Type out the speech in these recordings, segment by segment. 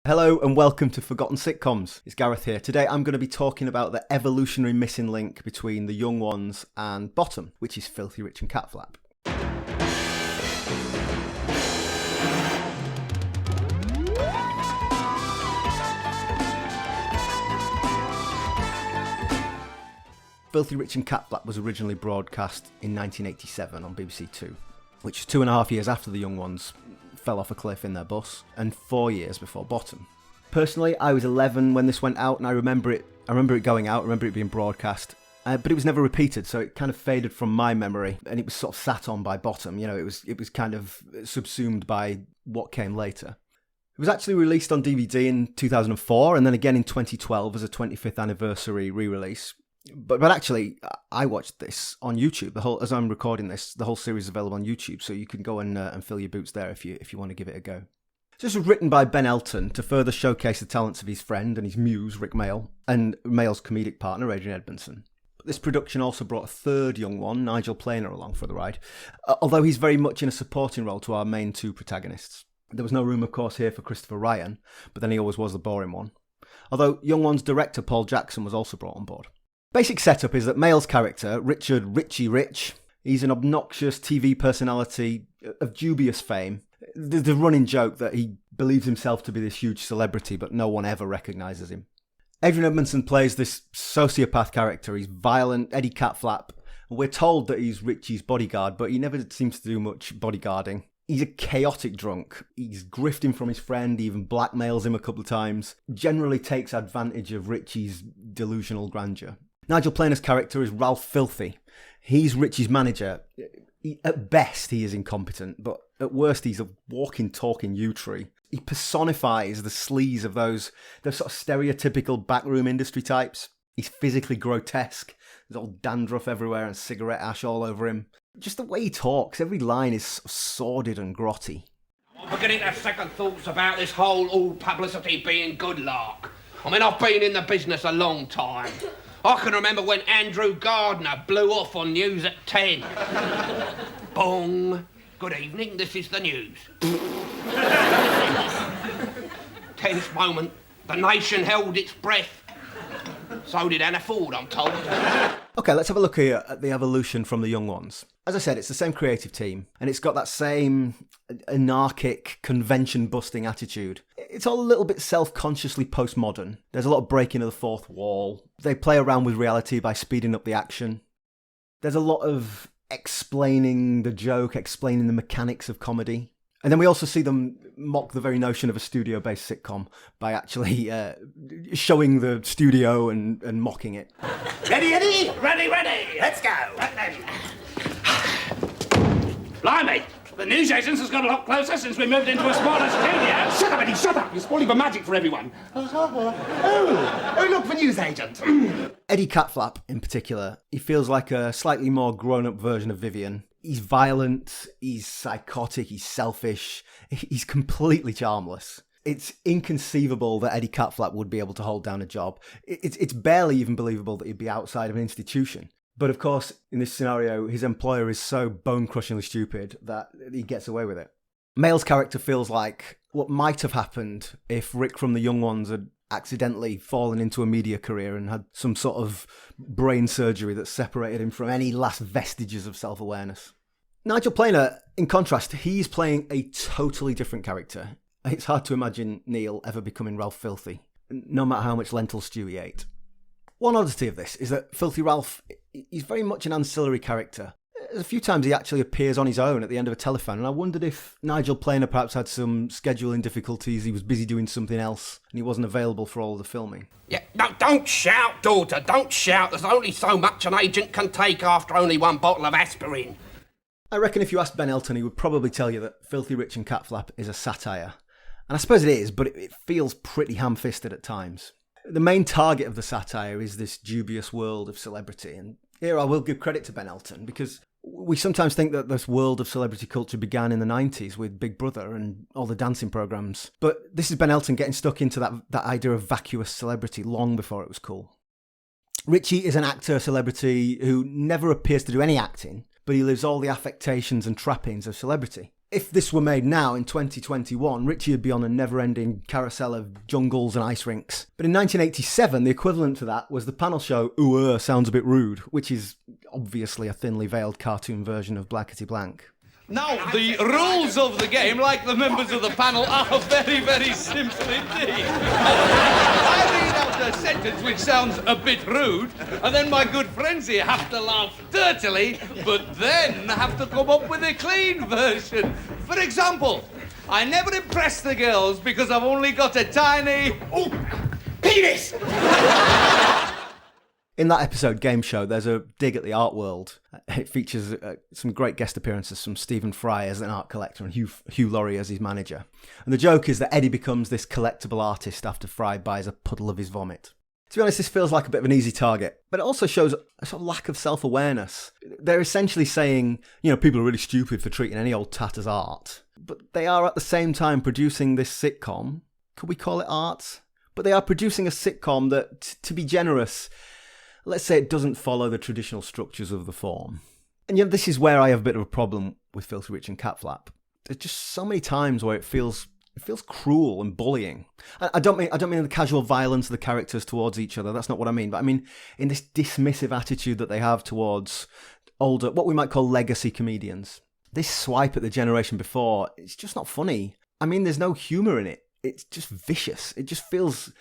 Hello and welcome to Forgotten Sitcoms. It's Gareth here. Today I'm going to be talking about the evolutionary missing link between the young ones and Bottom, which is Filthy Rich and Catflap. Filthy Rich and Catflap was originally broadcast in 1987 on BBC Two, which is 2.5 years after the young ones fell off a cliff in their bus, and 4 years before Bottom. Personally, I was 11 when this went out, and I remember it going out, I remember it being broadcast, but it was never repeated, so it kind of faded from my memory, and it was sort of sat on by Bottom. You know, it was kind of subsumed by what came later. It was actually released on DVD in 2004, and then again in 2012 as a 25th anniversary re-release. But actually, I watched this on YouTube. As I'm recording this, the whole series is available on YouTube, so you can go and fill your boots there if you want to give it a go. So this was written by Ben Elton to further showcase the talents of his friend and his muse, Rik Mayall, and Mayall's comedic partner, Adrian Edmondson. But this production also brought a third young one, Nigel Planer, along for the ride, although he's very much in a supporting role to our main two protagonists. There was no room, of course, here for Christopher Ryan, but then he always was the boring one. Although Young One's director, Paul Jackson, was also brought on board. Basic setup is that Mayall's character, Richard Richie Rich, he's an obnoxious TV personality of dubious fame. The running joke that he believes himself to be this huge celebrity, but no one ever recognises him. Adrian Edmondson plays this sociopath character. He's violent, Eddie Catflap. We're told that he's Richie's bodyguard, but he never seems to do much bodyguarding. He's a chaotic drunk. He's grifting from his friend, he even blackmails him a couple of times. Generally takes advantage of Richie's delusional grandeur. Nigel Planer's character is Ralph Filthy. He's Richie's manager. At best, he is incompetent, but at worst, he's a walking, talking yew-tree. He personifies the sleaze of those sort of stereotypical backroom industry types. He's physically grotesque. There's all dandruff everywhere and cigarette ash all over him. Just the way he talks, every line is sordid and grotty. I'm beginning to have second thoughts about this whole all publicity being good lark. I mean, I've been in the business a long time. I can remember when Andrew Gardner blew off on news at 10. Bong. Good evening, this is the news. Tense moment. The nation held its breath. So did Anna Ford, I'm told. Okay, let's have a look here at the evolution from the young ones. As I said, it's the same creative team, and it's got that same anarchic, convention-busting attitude. It's all a little bit self-consciously postmodern. There's a lot of breaking of the fourth wall. They play around with reality by speeding up the action. There's a lot of explaining the joke, explaining the mechanics of comedy. And then we also see them mock the very notion of a studio-based sitcom by actually showing the studio and mocking it. Ready, Eddie? Ready, ready. Let's go. Right then. Blimey, the news agents has got a lot closer since we moved into a smaller studio. Shut up, Eddie, shut up. You're spoiling the magic for everyone. Oh, look, the news agent. Eddie Catflap, in particular, he feels like a slightly more grown-up version of Vivian. He's violent, he's psychotic, he's selfish, he's completely charmless. It's inconceivable that Eddie Catflap would be able to hold down a job. It's barely even believable that he'd be outside of an institution. But of course, in this scenario, his employer is so bone-crushingly stupid that he gets away with it. Mayall's character feels like what might have happened if Rick from the Young Ones had accidentally fallen into a media career and had some sort of brain surgery that separated him from any last vestiges of self-awareness. Nigel Planer, in contrast, he's playing a totally different character. It's hard to imagine Neil ever becoming Ralph Filthy, no matter how much lentil stew he ate. One oddity of this is that Filthy Ralph, he's very much an ancillary character. There's a few times he actually appears on his own at the end of a telephone, and I wondered if Nigel Planer perhaps had some scheduling difficulties, he was busy doing something else, and he wasn't available for all of the filming. Yeah, no, don't shout, daughter, don't shout. There's only so much an agent can take after only one bottle of aspirin. I reckon if you asked Ben Elton, he would probably tell you that Filthy Rich and Catflap is a satire. And I suppose it is, but it feels pretty ham-fisted at times. The main target of the satire is this dubious world of celebrity, and here I will give credit to Ben Elton, because we sometimes think that this world of celebrity culture began in the 90s with Big Brother and all the dancing programmes. But this is Ben Elton getting stuck into that idea of vacuous celebrity long before it was cool. Richie is an actor-celebrity who never appears to do any acting, but he lives all the affectations and trappings of celebrity. If this were made now in 2021, Richie would be on a never-ending carousel of jungles and ice rinks. But in 1987, the equivalent to that was the panel show Ooh, Sounds a Bit Rude, which is obviously a thinly veiled cartoon version of Blackety Blank. Now, the rules of the game, like the members of the panel, are very, very simple indeed. I read out a sentence which sounds a bit rude, and then my good friends here have to laugh dirtily, but then have to come up with a clean version. For example, I never impress the girls because I've only got a tiny... Oh, penis! In that episode, Game Show, there's a dig at the art world. It features some great guest appearances from Stephen Fry as an art collector and Hugh Laurie as his manager. And the joke is that Eddie becomes this collectible artist after Fry buys a puddle of his vomit. To be honest, this feels like a bit of an easy target, but it also shows a sort of lack of self-awareness. They're essentially saying, people are really stupid for treating any old tat as art, but they are at the same time producing this sitcom. Could we call it art? But they are producing a sitcom that, to be generous, let's say it doesn't follow the traditional structures of the form. And this is where I have a bit of a problem with Filthy Rich and Catflap. There's just so many times where it feels cruel and bullying. I don't mean the casual violence of the characters towards each other. That's not what I mean. But I mean in this dismissive attitude that they have towards older, what we might call legacy comedians. This swipe at the generation before, it's just not funny. I mean, there's no humour in it. It's just vicious. It just feels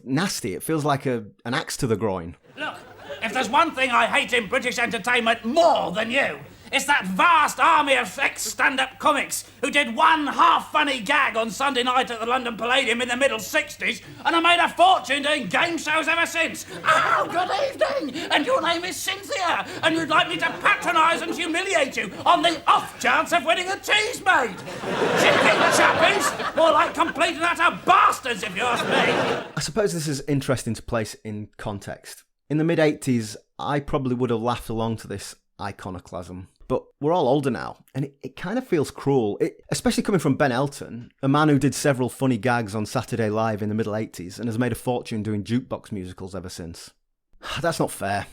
nasty. It feels like an axe to the groin. Look, if there's one thing I hate in British entertainment more than you, it's that vast army of ex-stand-up comics who did one half-funny gag on Sunday night at the London Palladium in the middle 60s and have made a fortune doing game shows ever since. Oh, good evening! And your name is Cynthia, and you'd like me to patronise and humiliate you on the off chance of winning a cheese maid. Chicken chappies! More like complete and utter bastards, if you ask me. I suppose this is interesting to place in context. In the mid-80s, I probably would have laughed along to this iconoclasm. But we're all older now, and it kind of feels cruel, especially coming from Ben Elton, a man who did several funny gags on Saturday Live in the middle 80s and has made a fortune doing jukebox musicals ever since. That's not fair.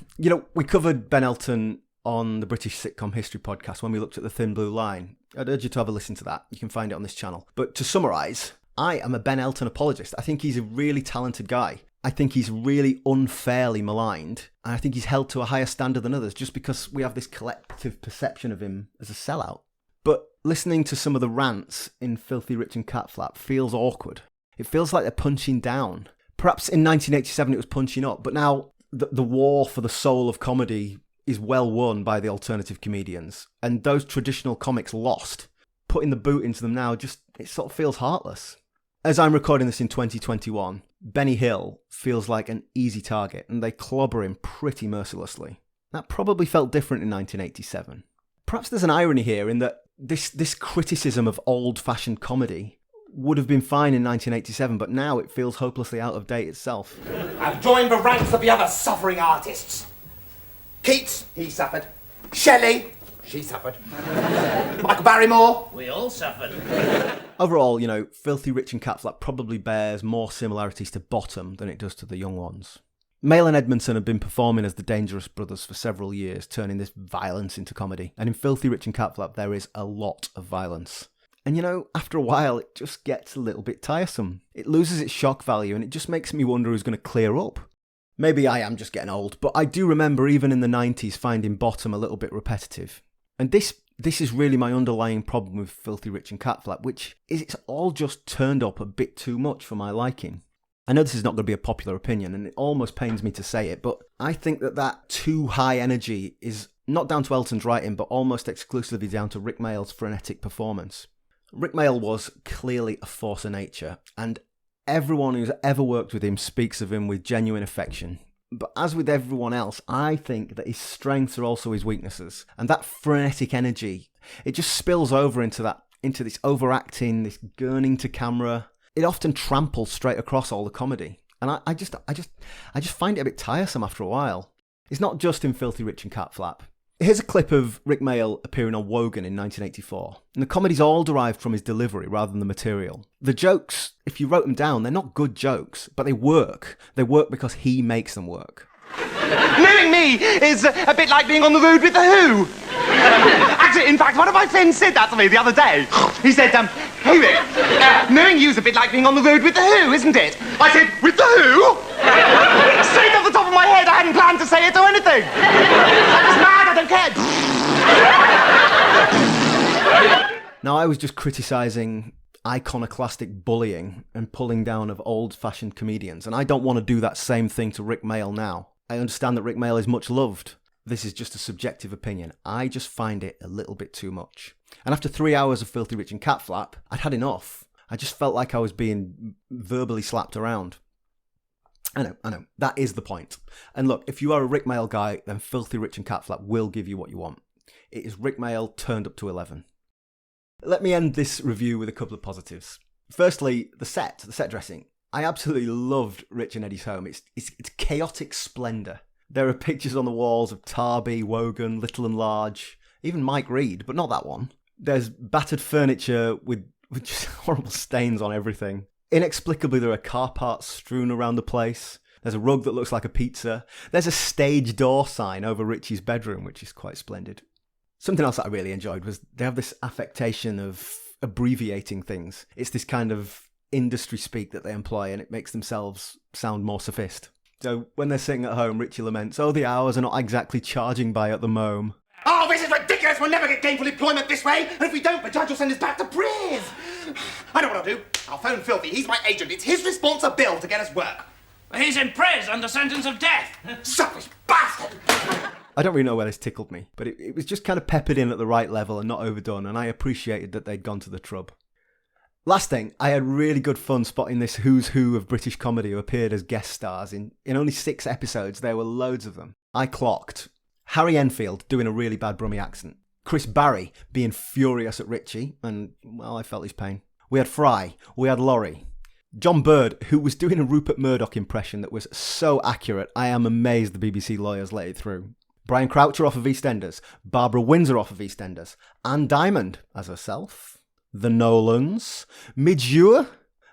We covered Ben Elton on the British Sitcom History podcast when we looked at The Thin Blue Line. I'd urge you to have a listen to that. You can find it on this channel. But to summarise, I am a Ben Elton apologist. I think he's a really talented guy. I think he's really unfairly maligned, and I think he's held to a higher standard than others just because we have this collective perception of him as a sellout. But listening to some of the rants in Filthy Rich and Catflap feels awkward. It feels like they're punching down. Perhaps in 1987 it was punching up, but now the war for the soul of comedy is well won by the alternative comedians, and those traditional comics lost. Putting the boot into them now it sort of feels heartless. As I'm recording this in 2021, Benny Hill feels like an easy target, and they clobber him pretty mercilessly. That probably felt different in 1987. Perhaps there's an irony here in that this criticism of old-fashioned comedy would have been fine in 1987, but now it feels hopelessly out of date itself. I've joined the ranks of the other suffering artists. Keats, he suffered. Shelley, she suffered. Michael Barrymore, We all suffered. Overall, Filthy Rich and Catflap probably bears more similarities to Bottom than it does to the young ones. Mayall and Edmondson have been performing as the Dangerous Brothers for several years, turning this violence into comedy. And in Filthy Rich and Catflap, there is a lot of violence. And after a while, it just gets a little bit tiresome. It loses its shock value, and it just makes me wonder who's going to clear up. Maybe I am just getting old, but I do remember even in the 90s finding Bottom a little bit repetitive. And this is really my underlying problem with Filthy Rich and Catflap, which is it's all just turned up a bit too much for my liking. I know this is not going to be a popular opinion, and it almost pains me to say it, but I think that too high energy is not down to Elton's writing, but almost exclusively down to Rik Mayall's frenetic performance. Rik Mayall was clearly a force of nature, and everyone who's ever worked with him speaks of him with genuine affection. But as with everyone else, I think that his strengths are also his weaknesses. And that frenetic energy, it just spills over into this overacting, this gurning to camera. It often tramples straight across all the comedy. And I just find it a bit tiresome after a while. It's not just in Filthy Rich and Catflap. Here's a clip of Rik Mayall appearing on Wogan in 1984. And the comedy's all derived from his delivery rather than the material. The jokes, if you wrote them down, they're not good jokes, but they work. They work because he makes them work. Knowing me is a bit like being on the road with the Who. Actually, in fact, one of my friends said that to me the other day. He said, hey, Rick, knowing you's a bit like being on the road with the Who, isn't it? I said, with the Who? Straight off the top of my head, I hadn't planned to say it or anything. I was mad, I don't care. Now, I was just criticising iconoclastic bullying and pulling down of old-fashioned comedians, and I don't want to do that same thing to Rik Mayall now. I understand that Rik Mayall is much loved. This is just a subjective opinion. I just find it a little bit too much. And after 3 hours of Filthy Rich and Catflap, I'd had enough. I just felt like I was being verbally slapped around. I know. That is the point. And look, if you are a Rik Mayall guy, then Filthy Rich and Catflap will give you what you want. It is Rik Mayall turned up to 11. Let me end this review with a couple of positives. Firstly, the set dressing. I absolutely loved Rich and Eddie's home. It's chaotic splendour. There are pictures on the walls of Tarby, Wogan, Little and Large, even Mike Reed, but not that one. There's battered furniture with just horrible stains on everything. Inexplicably, there are car parts strewn around the place. There's a rug that looks like a pizza. There's a stage door sign over Richie's bedroom, which is quite splendid. Something else that I really enjoyed was they have this affectation of abbreviating things. It's this kind of industry speak that they employ, and it makes themselves sound more sophisticated. So when they're sitting at home, Richie laments, "Oh, the hours are not exactly charging by at the mome." Oh, this is ridiculous. We'll never get gainful employment this way. And if we don't, the judge will send us back to prison. I know what I'll do. I'll phone Filthy. He's my agent. It's his responsibility to get us work. He's in prison under sentence of death. Selfish bastard. I don't really know where this tickled me, but it was just kind of peppered in at the right level and not overdone, and I appreciated that they'd gone to the trub. Last thing, I had really good fun spotting this who's who of British comedy who appeared as guest stars. In only 6 episodes, there were loads of them. I clocked Harry Enfield doing a really bad Brummie accent, Chris Barry being furious at Richie, and, well, I felt his pain. We had Fry, we had Laurie. John Bird, who was doing a Rupert Murdoch impression that was so accurate, I am amazed the BBC lawyers let it through. Brian Croucher off of EastEnders, Barbara Windsor off of EastEnders, Anne Diamond as herself, the Nolans, Midge Ure,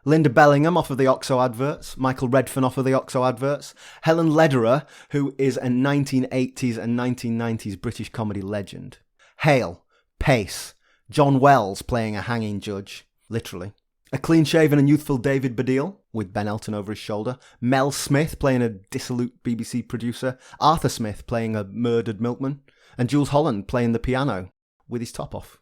Linda Bellingham off of the Oxo adverts, Michael Redfern off of the Oxo adverts, Helen Lederer, who is a 1980s and 1990s British comedy legend, Hale, Pace, John Wells playing a hanging judge, literally, a clean-shaven and youthful David Baddiel, with Ben Elton over his shoulder, Mel Smith playing a dissolute BBC producer, Arthur Smith playing a murdered milkman, and Jules Holland playing the piano with his top off.